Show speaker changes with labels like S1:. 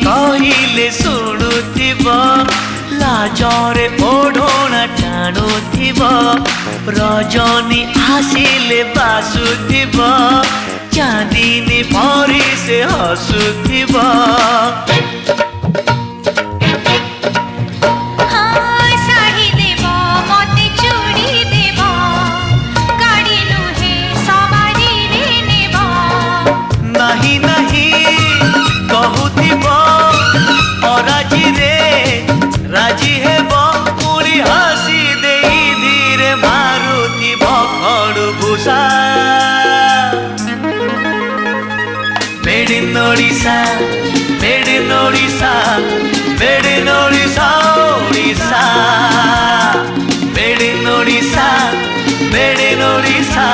S1: कहले शुणुथिब लाजरे ओढ़ना टाणुथिब रजनी आसिले बासुथिब चांदिनी परी से हसुथिब नहीं नहीं कहूथिब अराजी रे राजी हेब पूरी हसी दे धीरे मारुथिब खड़भूषा made in Odisha made in Odisha made in Odisha Odisha made in Odisha made in Odisha